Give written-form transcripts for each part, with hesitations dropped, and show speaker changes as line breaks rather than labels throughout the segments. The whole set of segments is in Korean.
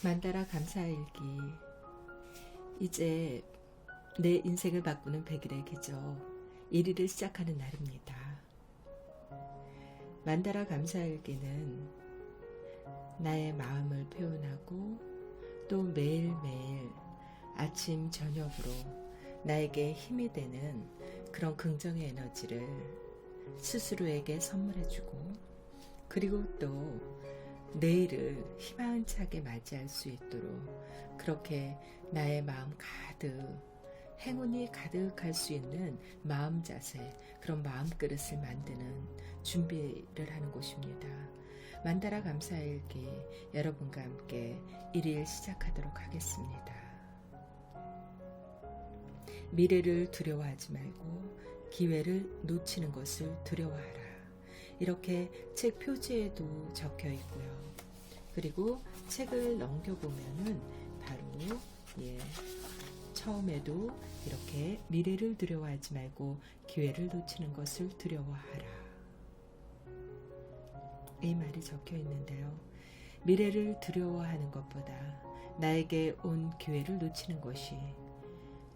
만다라 감사일기. 이제 내 인생을 바꾸는 100일의 기적 1일을 시작하는 날입니다. 만다라 감사일기는 나의 마음을 표현하고 또 매일매일 아침 저녁으로 나에게 힘이 되는 그런 긍정의 에너지를 스스로에게 선물해주고, 그리고 또 내일을 희망차게 맞이할 수 있도록 그렇게 나의 마음 가득 행운이 가득할 수 있는 마음 자세, 그런 마음 그릇을 만드는 준비를 하는 곳입니다. 만다라 감사일기, 여러분과 함께 1일 시작하도록 하겠습니다. 미래를 두려워하지 말고 기회를 놓치는 것을 두려워하라. 이렇게 책 표지에도 적혀 있고요. 그리고 책을 넘겨보면은 바로 처음에도 이렇게 미래를 두려워하지 말고 기회를 놓치는 것을 두려워하라, 이 말이 적혀 있는데요. 미래를 두려워하는 것보다 나에게 온 기회를 놓치는 것이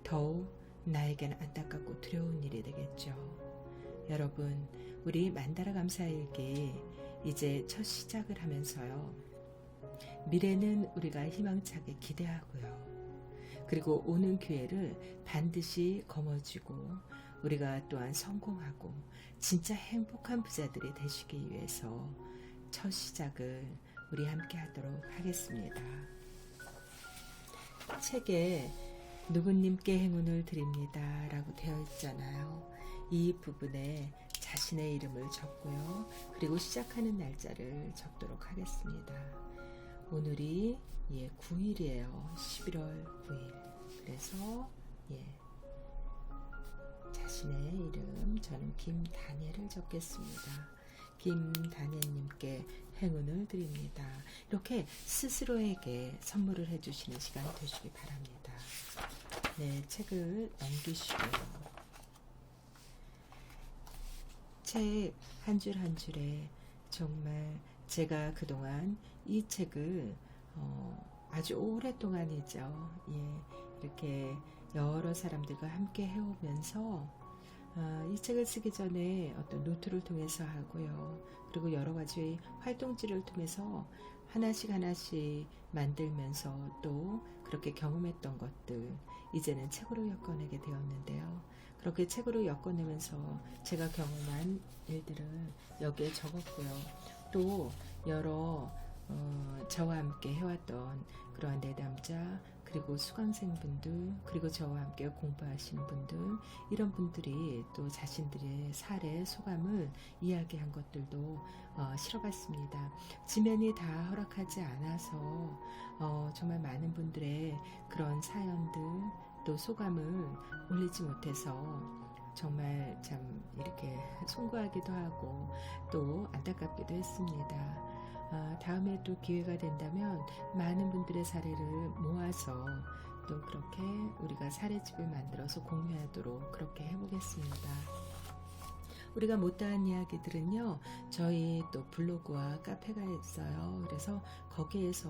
더욱 나에게는 안타깝고 두려운 일이 되겠죠. 여러분, 우리 만다라 감사일기 이제 첫 시작을 하면서요, 미래는 우리가 희망차게 기대하고요, 그리고 오는 기회를 반드시 거머쥐고 우리가 또한 성공하고 진짜 행복한 부자들이 되시기 위해서 첫 시작을 우리 함께 하도록 하겠습니다. 책에 누구님께 행운을 드립니다 라고 되어 있잖아요. 이 부분에 자신의 이름을 적고요, 그리고 시작하는 날짜를 적도록 하겠습니다. 오늘이 9일이에요. 11월 9일. 그래서 자신의 이름, 저는 김다니엘을 적겠습니다. 김다니엘님께 행운을 드립니다. 이렇게 스스로에게 선물을 해주시는 시간 되시기 바랍니다. 네, 책을 넘기시고요. 책 한 줄 한 줄에 정말 제가 그동안 이 책을 아주 오랫동안이죠. 이렇게 여러 사람들과 함께 해오면서 이 책을 쓰기 전에 어떤 노트를 통해서 하고요. 그리고 여러 가지 활동지를 통해서 하나씩 만들면서 또 그렇게 경험했던 것들 이제는 책으로 엮어내게 되었는데요. 그렇게 책으로 엮어내면서 제가 경험한 일들을 여기에 적었고요. 또 여러 저와 함께 해왔던 그러한 내담자, 그리고 수강생분들, 그리고 저와 함께 공부하시는 분들, 이런 분들이 또 자신들의 사례, 소감을 이야기한 것들도 실어봤습니다. 지면이 다 허락하지 않아서 정말 많은 분들의 그런 사연들, 또 소감을 올리지 못해서 정말 참 이렇게 송구하기도 하고 또 안타깝기도 했습니다. 다음에 또 기회가 된다면 많은 분들의 사례를 모아서 또 그렇게 우리가 사례집을 만들어서 공유하도록 그렇게 해보겠습니다. 우리가 못다한 이야기들은요, 저희 또 블로그와 카페가 있어요. 그래서 거기에서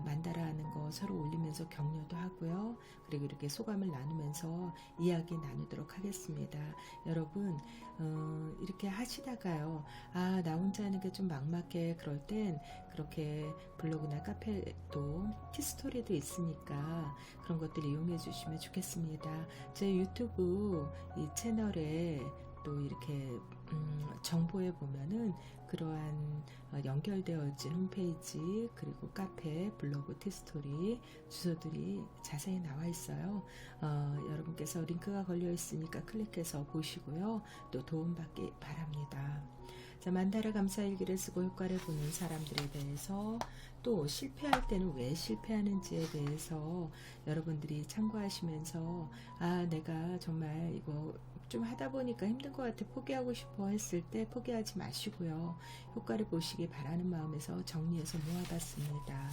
만다라 하는 거 서로 올리면서 격려도 하고요. 그리고 이렇게 소감을 나누면서 이야기 나누도록 하겠습니다. 여러분, 이렇게 하시다가요, 나 혼자 하는 게 좀 막막해, 그럴 땐 그렇게 블로그나 카페도 티스토리도 있으니까 그런 것들 이용해 주시면 좋겠습니다. 제 유튜브 이 채널에 또 이렇게 정보에 보면은 그러한 연결되어진 홈페이지, 그리고 카페, 블로그, 티스토리 주소들이 자세히 나와 있어요. 여러분께서 링크가 걸려 있으니까 클릭해서 보시고요. 또 도움받기 바랍니다. 자, 만다라 감사일기를 쓰고 효과를 보는 사람들에 대해서, 또 실패할 때는 왜 실패하는지에 대해서 여러분들이 참고하시면서 내가 정말 이거 좀 하다 보니까 힘든 것 같아, 포기하고 싶어 했을 때 포기하지 마시고요. 효과를 보시기 바라는 마음에서 정리해서 모아봤습니다.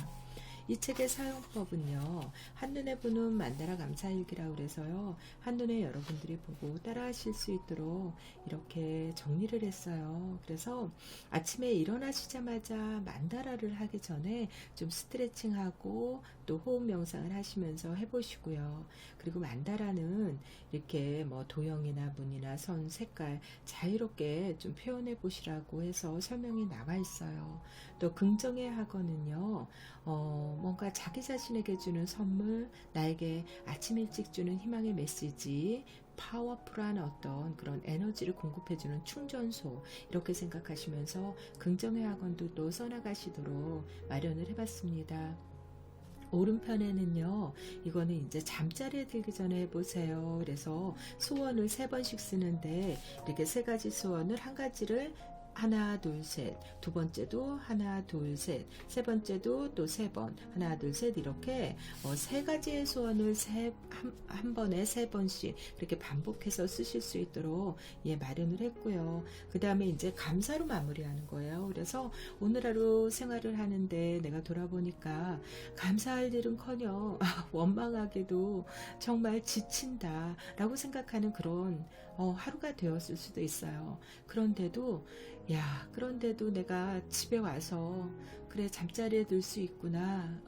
이 책의 사용법은요, 한눈에 보는 만다라 감사일기라고 그래서요, 한눈에 여러분들이 보고 따라 하실 수 있도록 이렇게 정리를 했어요. 그래서 아침에 일어나시자마자 만다라를 하기 전에 좀 스트레칭하고 또 호흡 명상을 하시면서 해보시고요. 그리고 만다라는 이렇게 뭐 도형이나 문이나 선, 색깔 자유롭게 좀 표현해 보시라고 해서 설명이 나와 있어요. 또 긍정의 학원은요, 뭔가 자기 자신에게 주는 선물, 나에게 아침 일찍 주는 희망의 메시지, 파워풀한 어떤 그런 에너지를 공급해주는 충전소, 이렇게 생각하시면서 긍정의 학원도 또 써나가시도록 마련을 해봤습니다. 오른편에는요, 이거는 이제 잠자리에 들기 전에 해보세요. 그래서 소원을 3번씩 쓰는데, 이렇게 3가지 소원을 한 가지를 하나, 둘, 셋. 두 번째도 하나, 둘, 셋. 세 번째도 또 3번. 하나, 둘, 셋. 이렇게 3가지의 소원을 한 번에 3번씩 이렇게 반복해서 쓰실 수 있도록 마련을 했고요. 그 다음에 이제 감사로 마무리하는 거예요. 그래서 오늘 하루 생활을 하는데 내가 돌아보니까 감사할 일은커녕 원망하게도 정말 지친다 라고 생각하는 그런 하루가 되었을 수도 있어요. 그런데도 내가 집에 와서 그래 잠자리에 들 수 있구나.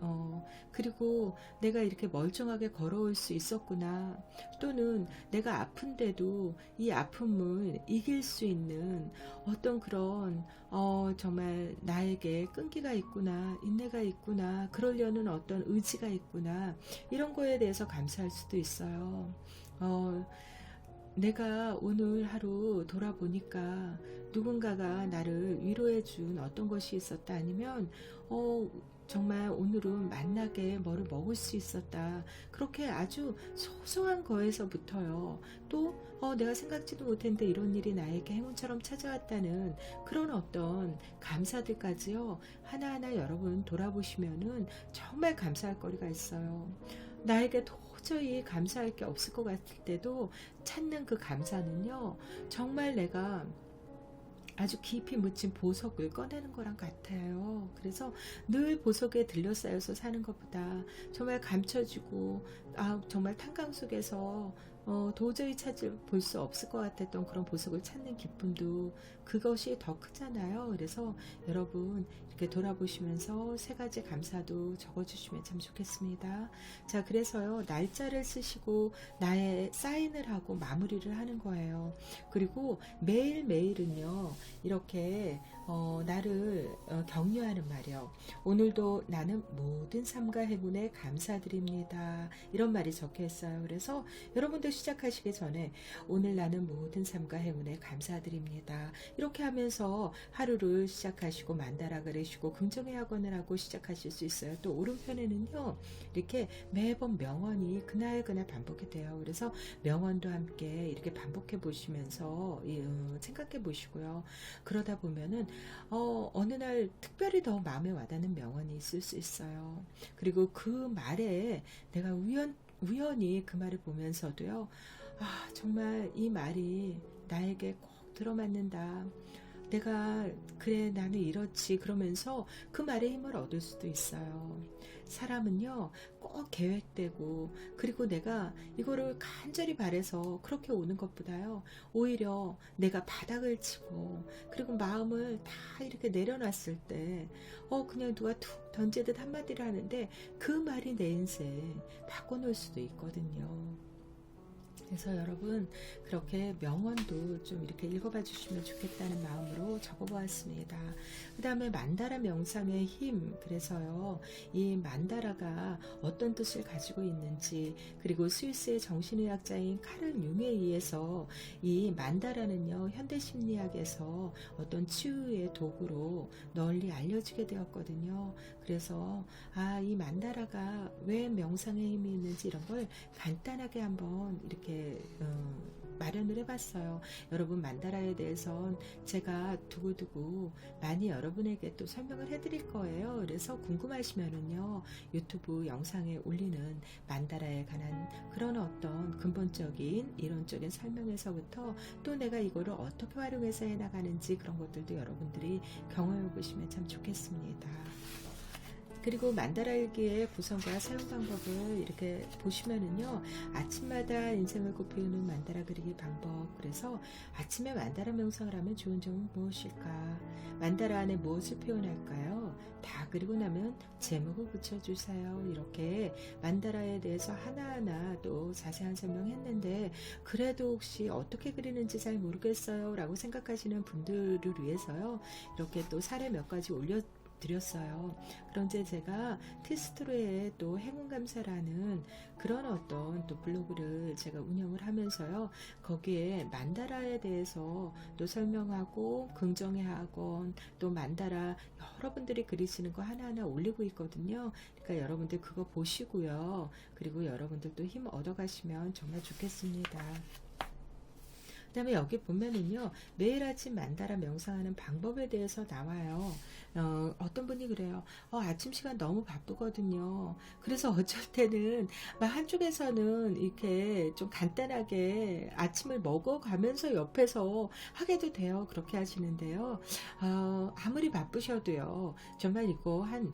그리고 내가 이렇게 멀쩡하게 걸어올 수 있었구나. 또는 내가 아픈데도 이 아픔을 이길 수 있는 어떤 그런 정말 나에게 끈기가 있구나, 인내가 있구나, 그러려는 어떤 의지가 있구나. 이런 거에 대해서 감사할 수도 있어요. 내가 오늘 하루 돌아보니까 누군가가 나를 위로해 준 어떤 것이 있었다, 아니면 정말 오늘은 만나게 뭐를 먹을 수 있었다. 그렇게 아주 소소한 거에서부터요. 또 내가 생각지도 못했는데 이런 일이 나에게 행운처럼 찾아왔다는 그런 어떤 감사들까지요. 하나하나 여러분 돌아보시면은 정말 감사할 거리가 있어요. 나에게 도저히 감사할 게 없을 것 같을 때도 찾는 그 감사는요, 정말 내가 아주 깊이 묻힌 보석을 꺼내는 거랑 같아요. 그래서 늘 보석에 들러싸여서 사는 것보다 정말 감춰지고 정말 탄광 속에서 도저히 볼 수 없을 것 같았던 그런 보석을 찾는 기쁨도 그것이 더 크잖아요. 그래서 여러분 이렇게 돌아보시면서 3가지 감사도 적어주시면 참 좋겠습니다. 자, 그래서요, 날짜를 쓰시고 나의 사인을 하고 마무리를 하는 거예요. 그리고 매일매일은요, 이렇게 나를 격려하는 말이요. 오늘도 나는 모든 삶과 행운에 감사드립니다. 이런 말이 적혀 있어요. 그래서 여러분도 시작하시기 전에 오늘 나는 모든 삶과 행운에 감사드립니다. 이렇게 하면서 하루를 시작하시고 만다라 그러시고 긍정의 학원을 하고 시작하실 수 있어요. 또 오른편에는요, 이렇게 매번 명언이 그날 반복이 돼요. 그래서 명언도 함께 이렇게 반복해 보시면서 생각해 보시고요. 그러다 보면은 어느 날 특별히 더 마음에 와닿는 명언이 있을 수 있어요. 그리고 그 말에 내가 우연히 그 말을 보면서도요, 정말 이 말이 나에게 꼭 들어맞는다. 내가 그래 나는 이렇지 그러면서 그 말에 힘을 얻을 수도 있어요. 사람은요, 꼭 계획되고 그리고 내가 이거를 간절히 바래서 그렇게 오는 것보다요, 오히려 내가 바닥을 치고 그리고 마음을 다 이렇게 내려놨을 때 그냥 누가 툭 던지듯 한마디를 하는데 그 말이 내 인생 바꿔놓을 수도 있거든요. 그래서 여러분 그렇게 명언도 좀 이렇게 읽어봐 주시면 좋겠다는 마음으로 적어보았습니다. 그 다음에 만다라 명상의 힘, 그래서요, 이 만다라가 어떤 뜻을 가지고 있는지, 그리고 스위스의 정신의학자인 카를 융에 의해서 이 만다라는요, 현대심리학에서 어떤 치유의 도구로 널리 알려지게 되었거든요. 그래서 이 만다라가 왜 명상의 힘이 있는지 이런 걸 간단하게 한번 이렇게 마련을 해봤어요. 여러분 만다라에 대해선 제가 두고두고 많이 여러분에게 또 설명을 해드릴 거예요. 그래서 궁금하시면은요, 유튜브 영상에 올리는 만다라에 관한 그런 어떤 근본적인 이론적인 설명에서부터 또 내가 이거를 어떻게 활용해서 해나가는지 그런 것들도 여러분들이 경험해 보시면 참 좋겠습니다. 그리고 만다라일기의 구성과 사용 방법을 이렇게 보시면은요, 아침마다 인생을 꽃피우는 만다라 그리기 방법. 그래서 아침에 만다라 명상을 하면 좋은 점은 무엇일까? 만다라 안에 무엇을 표현할까요? 다 그리고 나면 제목을 붙여주세요. 이렇게 만다라에 대해서 하나하나 또 자세한 설명했는데, 그래도 혹시 어떻게 그리는지 잘 모르겠어요 라고 생각하시는 분들을 위해서요, 이렇게 또 사례 몇 가지 드렸어요. 그런데 제가 티스트로의 또 행운감사라는 그런 어떤 또 블로그를 제가 운영을 하면서요, 거기에 만다라에 대해서 또 설명하고, 긍정의 학원, 또 만다라 여러분들이 그리시는 거 하나하나 올리고 있거든요. 그러니까 여러분들 그거 보시고요, 그리고 여러분들도 힘 얻어가시면 정말 좋겠습니다. 그 다음에 여기 보면은요, 매일 아침 만다라 명상하는 방법에 대해서 나와요. 어떤 분이 그래요. 아침 시간 너무 바쁘거든요. 그래서 어쩔 때는 막 한쪽에서는 이렇게 좀 간단하게 아침을 먹어가면서 옆에서 하게도 돼요. 그렇게 하시는데요. 아무리 바쁘셔도요, 정말 이거 한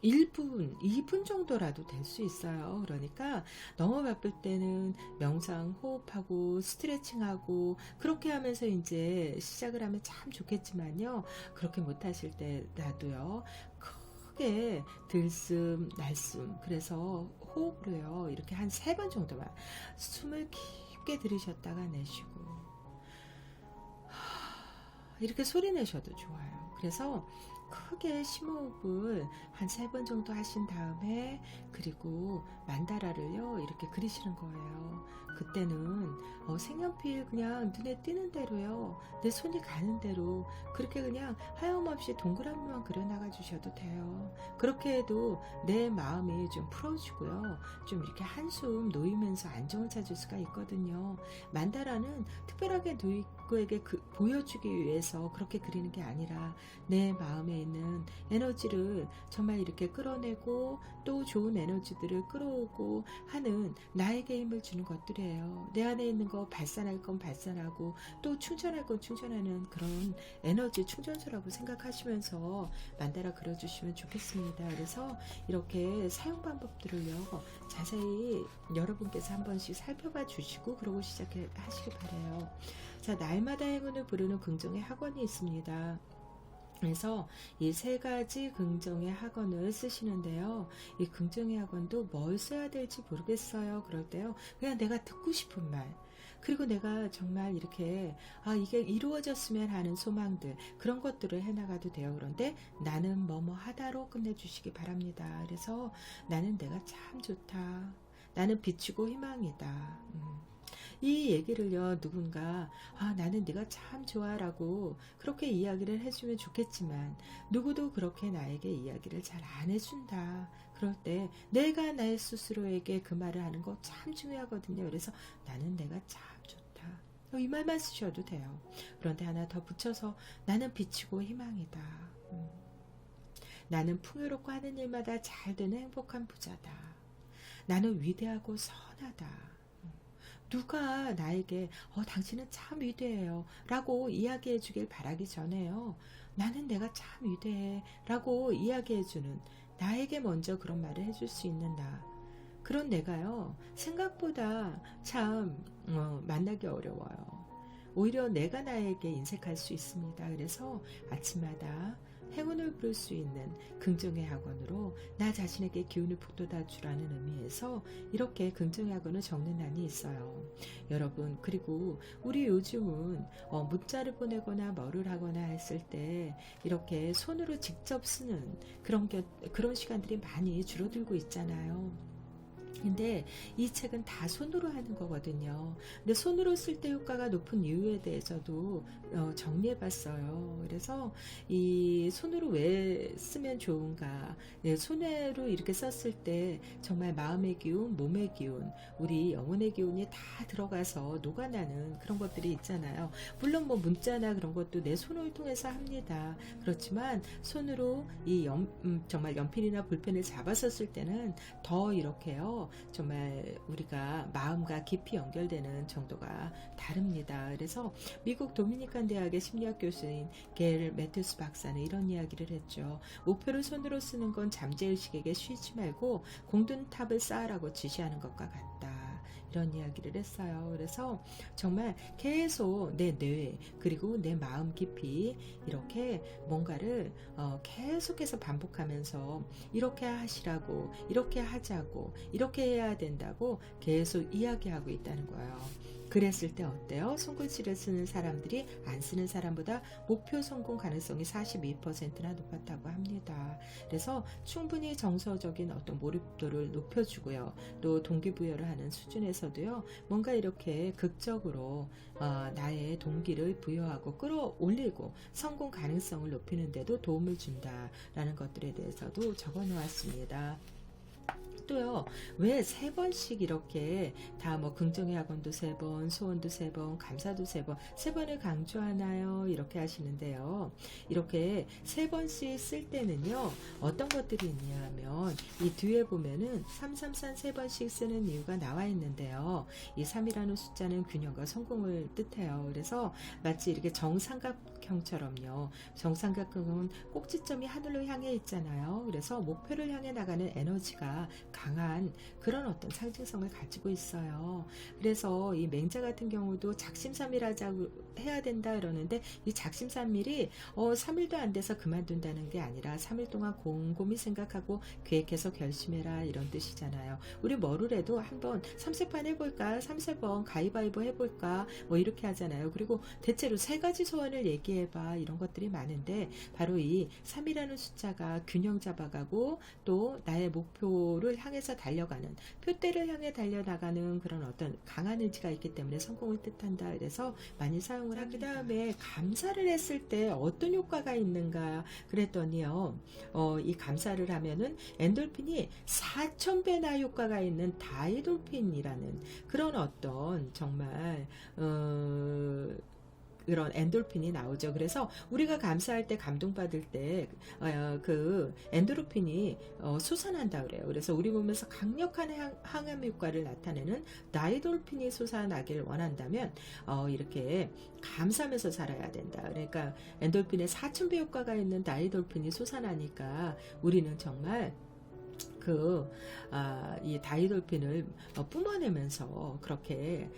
1분, 2분 정도라도 될 수 있어요. 그러니까 너무 바쁠 때는 명상, 호흡하고 스트레칭하고 그렇게 하면서 이제 시작을 하면 참 좋겠지만요. 그렇게 못하실 때라도요, 크게 들숨, 날숨, 그래서 호흡으로요, 이렇게 한 3번 정도만 숨을 깊게 들이셨다가 내쉬고, 이렇게 소리 내셔도 좋아요. 그래서 크게 심호흡을 한 3번 정도 하신 다음에, 그리고 만다라를요, 이렇게 그리시는 거예요. 그때는 색연필 그냥 눈에 띄는 대로요, 내 손이 가는 대로 그렇게 그냥 하염없이 동그라미만 그려나가 주셔도 돼요. 그렇게 해도 내 마음이 좀 풀어지고요, 좀 이렇게 한숨 놓이면서 안정을 찾을 수가 있거든요. 만다라는 특별하게 누구에게 보여주기 위해서 그렇게 그리는 게 아니라, 내 마음에 있는 에너지를 정말 이렇게 끌어내고 또 좋은 에너지들을 끌어오고 하는 나에게 힘을 주는 것들이에요. 내 안에 있는 거 발산할 건 발산하고 또 충전할 건 충전하는 그런 에너지 충전소라고 생각하시면서 만다라 그려주시면 좋겠습니다. 그래서 이렇게 사용 방법들을요, 자세히 여러분께서 한 번씩 살펴봐 주시고 그러고 시작하시기 바래요. 자, 날마다 행운을 부르는 긍정의 학원이 있습니다. 그래서 이 3가지 긍정의 학원을 쓰시는데요, 이 긍정의 학원도 뭘 써야 될지 모르겠어요. 그럴 때요, 그냥 내가 듣고 싶은 말, 그리고 내가 정말 이렇게 이게 이루어졌으면 하는 소망들, 그런 것들을 해나가도 돼요. 그런데 나는 뭐뭐 하다로 끝내주시기 바랍니다. 그래서 나는 내가 참 좋다, 나는 비추고 희망이다. 이 얘기를요, 누군가 나는 네가 참 좋아 라고 그렇게 이야기를 해주면 좋겠지만, 누구도 그렇게 나에게 이야기를 잘 안 해준다. 그럴 때 내가 나 스스로에게 그 말을 하는 거 참 중요하거든요. 그래서 나는 내가 참 좋다, 이 말만 쓰셔도 돼요. 그런데 하나 더 붙여서, 나는 비치고 희망이다. 나는 풍요롭고 하는 일마다 잘 되는 행복한 부자다. 나는 위대하고 선하다. 누가 나에게 당신은 참 위대해요 라고 이야기해 주길 바라기 전에요, 나는 내가 참 위대해 라고 이야기해 주는, 나에게 먼저 그런 말을 해줄 수 있는 나, 그런 내가요, 생각보다 참 만나기 어려워요. 오히려 내가 나에게 인색할 수 있습니다. 그래서 아침마다 행운을 부를 수 있는 긍정의 학원으로 나 자신에게 기운을 북돋아 주라는 의미에서 이렇게 긍정의 학원을 적는 난이 있어요. 여러분, 그리고 우리 요즘은 문자를 보내거나 뭐를 하거나 했을 때 이렇게 손으로 직접 쓰는 그런 시간들이 많이 줄어들고 있잖아요. 근데 이 책은 다 손으로 하는 거거든요. 근데 손으로 쓸 때 효과가 높은 이유에 대해서도 정리해 봤어요. 그래서 이 손으로 왜 쓰면 좋은가, 손으로 이렇게 썼을 때 정말 마음의 기운, 몸의 기운, 우리 영혼의 기운이 다 들어가서 녹아나는 그런 것들이 있잖아요. 물론 뭐 문자나 그런 것도 내 손을 통해서 합니다. 그렇지만 손으로 정말 연필이나 볼펜을 잡아서 쓸 때는 더 이렇게요, 정말 우리가 마음과 깊이 연결되는 정도가 다릅니다. 그래서 미국 도미니칸 대학의 심리학 교수인 게일 매튜스 박사는 이런 이야기를 했죠. 목표를 손으로 쓰는 건 잠재의식에게 쉬지 말고 공든탑을 쌓으라고 지시하는 것과 같다. 이런 이야기를 했어요. 그래서 정말 계속 내 뇌 그리고 내 마음 깊이 이렇게 뭔가를 계속해서 반복하면서 이렇게 하시라고, 이렇게 하자고, 이렇게 해야 된다고 계속 이야기하고 있다는 거예요. 그랬을 때 어때요? 손글씨를 쓰는 사람들이 안 쓰는 사람보다 목표 성공 가능성이 42%나 높았다고 합니다. 그래서 충분히 정서적인 어떤 몰입도를 높여주고요. 또 동기부여를 하는 수준에서도요. 뭔가 이렇게 극적으로 나의 동기를 부여하고 끌어올리고 성공 가능성을 높이는 데도 도움을 준다라는 것들에 대해서도 적어 놓았습니다. 또요, 왜 3번씩 이렇게 다 뭐 긍정의 학원도 3번, 소원도 3번, 감사도 3번, 3번을 강조하나요? 이렇게 하시는데요. 이렇게 3번씩 쓸 때는요, 어떤 것들이 있냐 하면, 이 뒤에 보면은 333 3번씩 쓰는 이유가 나와 있는데요. 이 3이라는 숫자는 균형과 성공을 뜻해요. 그래서 마치 이렇게 정삼각형처럼요. 정삼각형은 꼭지점이 하늘로 향해 있잖아요. 그래서 목표를 향해 나가는 에너지가 강한 그런 어떤 상징성을 가지고 있어요. 그래서 이 맹자 같은 경우도 작심삼일하자고 해야 된다 그러는데 이 작심삼일이 3일도 안 돼서 그만둔다는 게 아니라 3일 동안 곰곰이 생각하고 계획해서 결심해라 이런 뜻이잖아요. 우리 뭐를 해도 한번 3세판 해볼까 3세번 가위바위보 해볼까 뭐 이렇게 하잖아요. 그리고 대체로 3가지 소원을 얘기해봐 이런 것들이 많은데 바로 이 3이라는 숫자가 균형 잡아가고 또 나의 목표를 향해서 달려가는 표대를 향해 달려나가는 그런 어떤 강한 의지가 있기 때문에 성공을 뜻한다. 그래서 많이 사용을 합니다. 그 다음에 감사를 했을 때 어떤 효과가 있는가 그랬더니요. 이 감사를 하면은 엔돌핀이 4,000배나 효과가 있는 다이돌핀이라는 그런 어떤 정말 그런 엔돌핀이 나오죠. 그래서 우리가 감사할 때 감동받을 때 그 엔도르핀이 솟아난다 그래요. 그래서 우리 몸에서 강력한 항암 효과를 나타내는 다이돌핀이 솟아나길 원한다면 이렇게 감사하면서 살아야 된다. 그러니까 엔돌핀의 4,000배 효과가 있는 다이돌핀이 솟아나니까 우리는 정말 이 다이돌핀을 뿜어내면서 그렇게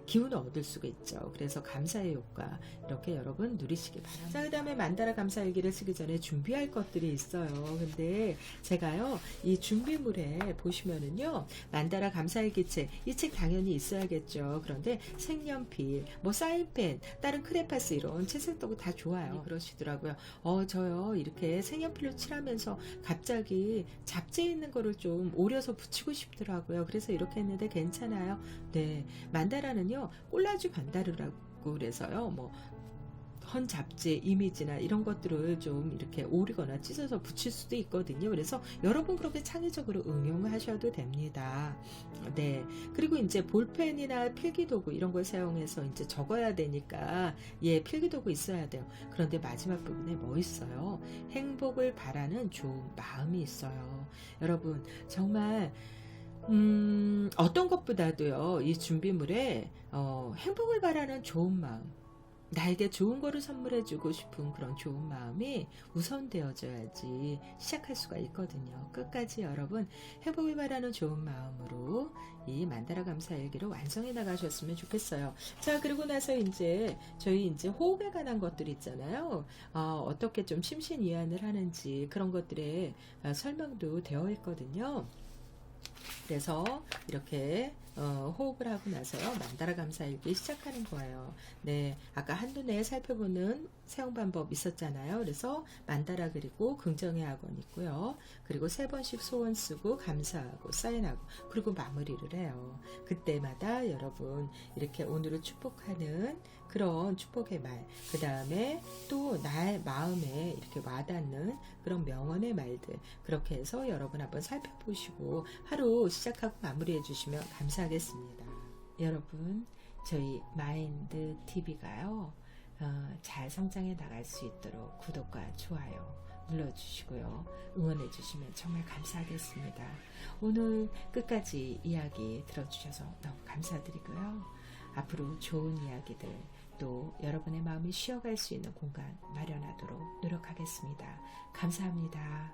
기운을 얻을 수가 있죠. 그래서 감사의 효과 이렇게 여러분 누리시기 바랍니다. 자, 그 다음에 만다라 감사일기를 쓰기 전에 준비할 것들이 있어요. 근데 제가요 이 준비물에 보시면은요 만다라 감사일기책 이 책 당연히 있어야겠죠. 그런데 색연필, 뭐 사인펜, 다른 크레파스 이런 채색도구 다 좋아요. 그러시더라고요. 저요 이렇게 색연필로 칠하면서 갑자기 잡지 있는 거를 좀 오려서 붙이고 싶더라고요. 그래서 이렇게 했는데 괜찮아요. 네, 만다라는요 콜라주 반다르라고 그래서요 뭐 헌 잡지, 이미지나 이런 것들을 좀 이렇게 오리거나 찢어서 붙일 수도 있거든요. 그래서 여러분 그렇게 창의적으로 응용하셔도 됩니다. 네. 그리고 이제 볼펜이나 필기도구 이런 걸 사용해서 이제 적어야 되니까 필기도구 있어야 돼요. 그런데 마지막 부분에 뭐 있어요? 행복을 바라는 좋은 마음이 있어요. 여러분 정말 어떤 것보다도요 이 준비물에 행복을 바라는 좋은 마음 나에게 좋은 거를 선물해주고 싶은 그런 좋은 마음이 우선되어져야지 시작할 수가 있거든요. 끝까지 여러분 행복을 바라는 좋은 마음으로 이 만다라 감사일기를 완성해 나가셨으면 좋겠어요. 자, 그리고 나서 저희 호흡에 관한 것들 있잖아요. 어떻게 좀 심신이완을 하는지 그런 것들에 설명도 되어 있거든요. 그래서 이렇게 호흡을 하고 나서요 만다라 감사일기 시작하는 거예요. 네, 아까 한눈에 살펴보는 사용 방법 있었잖아요. 그래서 만다라 그리고 긍정의 학원 있고요. 그리고 3번씩 소원 쓰고 감사하고 사인하고 그리고 마무리를 해요. 그때마다 여러분 이렇게 오늘을 축복하는 그런 축복의 말, 그 다음에 또 나의 마음에 이렇게 와닿는 그런 명언의 말들 그렇게 해서 여러분 한번 살펴보시고 하루 시작하고 마무리해 주시면 감사하겠습니다. 여러분 저희 마인드 TV가요 잘 성장해 나갈 수 있도록 구독과 좋아요 눌러주시고요. 응원해주시면 정말 감사하겠습니다. 오늘 끝까지 이야기 들어주셔서 너무 감사드리고요. 앞으로 좋은 이야기들 또 여러분의 마음이 쉬어갈 수 있는 공간 마련하도록 노력하겠습니다. 감사합니다.